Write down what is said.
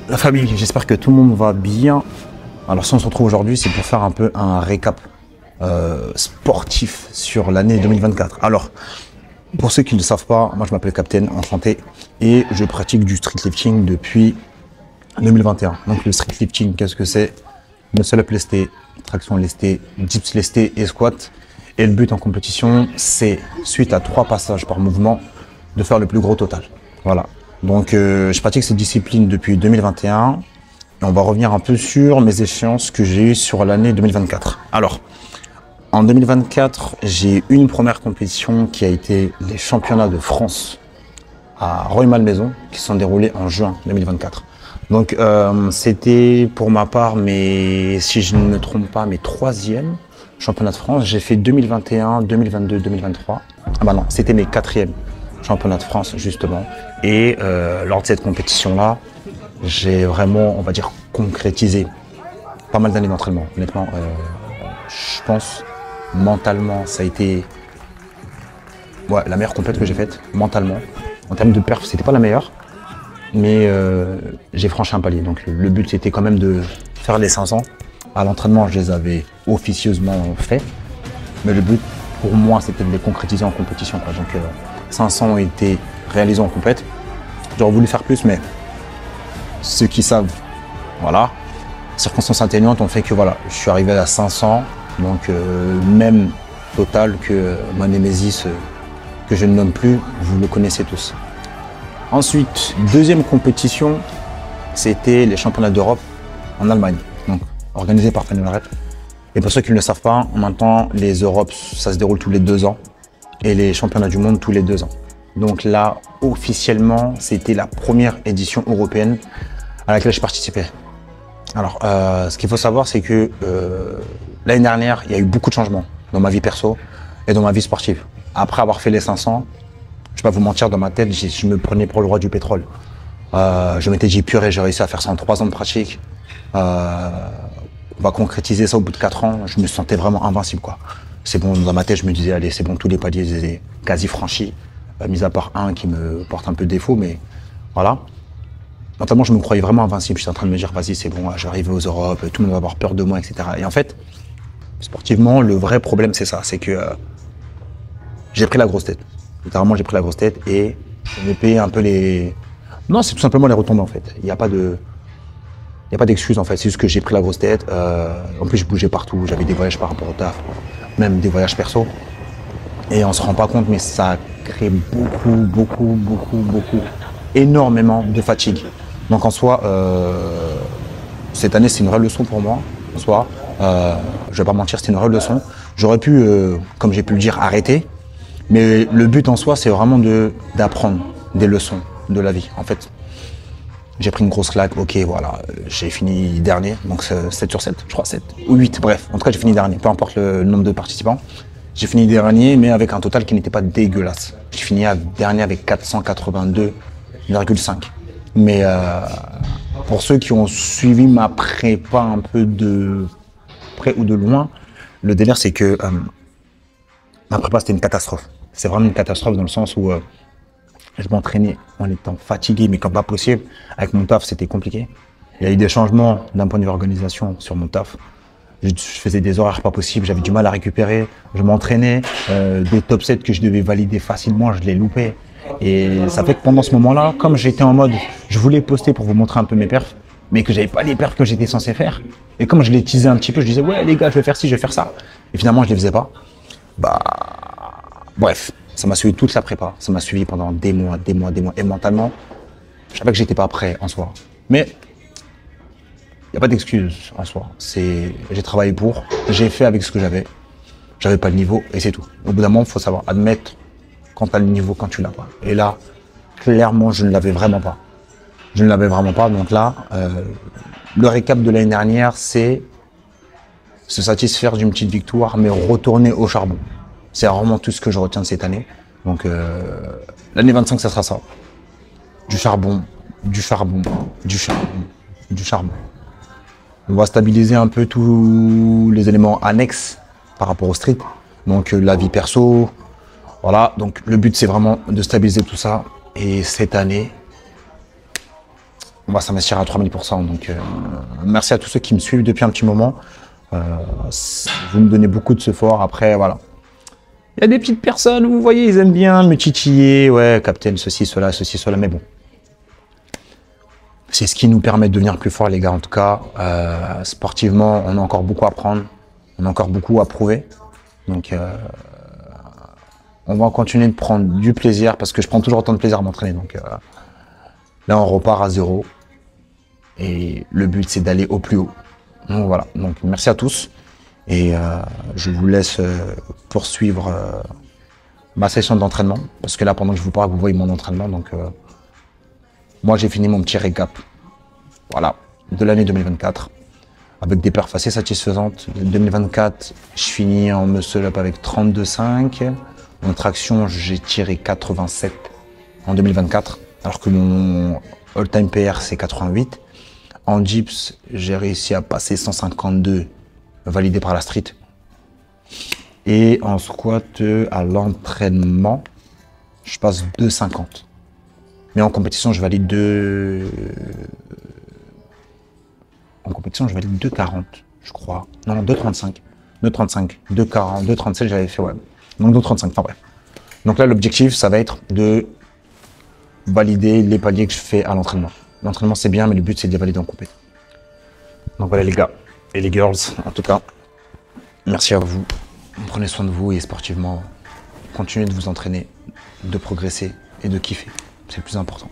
La famille, j'espère que tout le monde va bien. Alors si on se retrouve aujourd'hui, c'est pour faire un peu un récap sportif sur l'année 2024. Alors, pour ceux qui ne le savent pas, moi je m'appelle Captain, enchanté, et je pratique du streetlifting depuis 2021. Donc le streetlifting, qu'est-ce que c'est? Muscle-up lesté, traction lestée, dips lesté et squat. Et le but en compétition, c'est, suite à 3 passages par mouvement, de faire le plus gros total. Voilà. Donc je pratique cette discipline depuis 2021. Et on va revenir un peu sur mes échéances que j'ai eues sur l'année 2024. Alors, en 2024, j'ai eu une première compétition qui a été les championnats de France à Rueil-Malmaison, qui se sont déroulés en juin 2024. Donc c'était pour ma part, si je ne me trompe pas, mes 3e championnats de France. J'ai fait 2021, 2022, 2023. Ah bah non, c'était mes 4e championnats de France justement. Et lors de cette compétition-là, j'ai vraiment, on va dire, concrétisé pas mal d'années d'entraînement. Honnêtement, je pense, mentalement, ça a été la meilleure compète que j'ai faite, mentalement. En termes de perf, c'était pas la meilleure, mais j'ai franchi un palier. Donc le but, c'était quand même de faire les 500. À l'entraînement, je les avais officieusement faits, mais le but, pour moi, c'était de les concrétiser en compétition, quoi. Donc 500 ont été réalisés en compète. J'aurais voulu faire plus, mais ceux qui savent, voilà, circonstances atténuantes ont fait que voilà, je suis arrivé à 500, donc même total que ma némésis, que je ne nomme plus, vous le connaissez tous. Ensuite, deuxième compétition, c'était les championnats d'Europe en Allemagne, donc organisés par Fenway. Et pour ceux qui ne le savent pas, maintenant les Europes, ça se déroule tous les 2 ans et les championnats du monde tous les 2 ans. Donc là, officiellement, c'était la première édition européenne à laquelle je participais. Alors, ce qu'il faut savoir, c'est que l'année dernière, il y a eu beaucoup de changements dans ma vie perso et dans ma vie sportive. Après avoir fait les 500, je ne vais pas vous mentir, dans ma tête, je me prenais pour le roi du pétrole. Je m'étais dit, purée, j'ai réussi à faire ça en 3 ans de pratique. On va concrétiser ça au bout de 4 ans. Je me sentais vraiment invincible, quoi. C'est bon, dans ma tête, je me disais, allez, c'est bon, tous les paliers étaient quasi franchis. Mis à part un qui me porte un peu défaut, mais voilà. Notamment, je me croyais vraiment invincible. J'étais en train de me dire, vas-y, c'est bon, je vais arriver aux Europes, tout le monde va avoir peur de moi, etc. Et en fait, sportivement, le vrai problème, c'est ça. C'est que j'ai pris la grosse tête. Littéralement, j'ai pris la grosse tête et je me payé un peu les... Non, c'est tout simplement les retombées, en fait. Il n'y a pas d'excuse, en fait. C'est juste que j'ai pris la grosse tête. En plus, je bougeais partout. J'avais des voyages par rapport au taf, même des voyages perso. Et on se rend pas compte, mais ça crée beaucoup, énormément de fatigue. Donc en soi, cette année, c'est une vraie leçon pour moi. En soi, je vais pas mentir, c'est une vraie leçon. J'aurais pu, comme j'ai pu le dire, arrêter. Mais le but en soi, c'est vraiment d'apprendre des leçons de la vie. En fait, j'ai pris une grosse claque. Ok, voilà, j'ai fini dernier. Donc 7 sur 7, je crois 7 ou 8. Bref, en tout cas, j'ai fini dernier. Peu importe le nombre de participants. J'ai fini dernier, mais avec un total qui n'était pas dégueulasse. J'ai fini dernier avec 482,5. Mais pour ceux qui ont suivi ma prépa un peu de près ou de loin, le délire, c'est que ma prépa, c'était une catastrophe. C'est vraiment une catastrophe dans le sens où je m'entraînais en étant fatigué, mais comme pas possible. Avec mon taf, c'était compliqué. Il y a eu des changements d'un point de vue organisation sur mon taf. Je faisais des horaires pas possibles, j'avais du mal à récupérer, je m'entraînais, des top 7 que je devais valider facilement, je les loupais. Et ça fait que pendant ce moment-là, comme j'étais en mode, je voulais poster pour vous montrer un peu mes perfs, mais que j'avais pas les perfs que j'étais censé faire. Et comme je les teasais un petit peu, je disais, ouais les gars, je vais faire ci, je vais faire ça. Et finalement, je les faisais pas. Bref, ça m'a suivi toute la prépa, ça m'a suivi pendant des mois. Et mentalement, je savais que j'étais pas prêt en soi. Mais il n'y a pas d'excuse en soi. J'ai travaillé pour, j'ai fait avec ce que j'avais. J'avais pas le niveau et c'est tout. Au bout d'un moment, il faut savoir admettre quand tu as le niveau, quand tu l'as pas. Et là, clairement, je ne l'avais vraiment pas. Je ne l'avais vraiment pas. Donc là, le récap de l'année dernière, c'est se satisfaire d'une petite victoire, mais retourner au charbon. C'est vraiment tout ce que je retiens de cette année. Donc l'année 25, ça sera ça. Du charbon. On va stabiliser un peu tous les éléments annexes par rapport au street. Donc la vie perso, voilà. Donc le but, c'est vraiment de stabiliser tout ça. Et cette année, on va s'investir à 3000%. Donc, merci à tous ceux qui me suivent depuis un petit moment. Vous me donnez beaucoup de support. Après, voilà. Il y a des petites personnes, vous voyez, ils aiment bien me titiller. Ouais, Captain, ceci, cela, mais bon. C'est ce qui nous permet de devenir plus forts, les gars. En tout cas, sportivement, on a encore beaucoup à prendre. On a encore beaucoup à prouver. Donc, on va continuer de prendre du plaisir parce que je prends toujours autant de plaisir à m'entraîner. Donc, là, on repart à 0. Et le but, c'est d'aller au plus haut. Donc, voilà. Donc, merci à tous. Et je vous laisse poursuivre ma session d'entraînement. Parce que là, pendant que je vous parle, vous voyez mon entraînement. Donc, moi, j'ai fini mon petit récap. Voilà, de l'année 2024. Avec des perfs assez satisfaisantes. 2024, je finis en muscle-up avec 32,5. En traction, j'ai tiré 87 en 2024. Alors que mon all-time PR, c'est 88. En dips, j'ai réussi à passer 152 validé par la street. Et en squat, à l'entraînement, je passe 2,50. Mais en compétition, je valide 2... En compétition, je valide 2,40, je crois. Non, 2,35. 2,35. 2,40, 2,37, j'avais fait, ouais. Donc 2,35, enfin bref. Donc là, l'objectif, ça va être de valider les paliers que je fais à l'entraînement. L'entraînement, c'est bien, mais le but, c'est de les valider en compétition. Donc voilà, les gars et les girls, en tout cas, merci à vous. Prenez soin de vous et sportivement, continuez de vous entraîner, de progresser et de kiffer. C'est le plus important.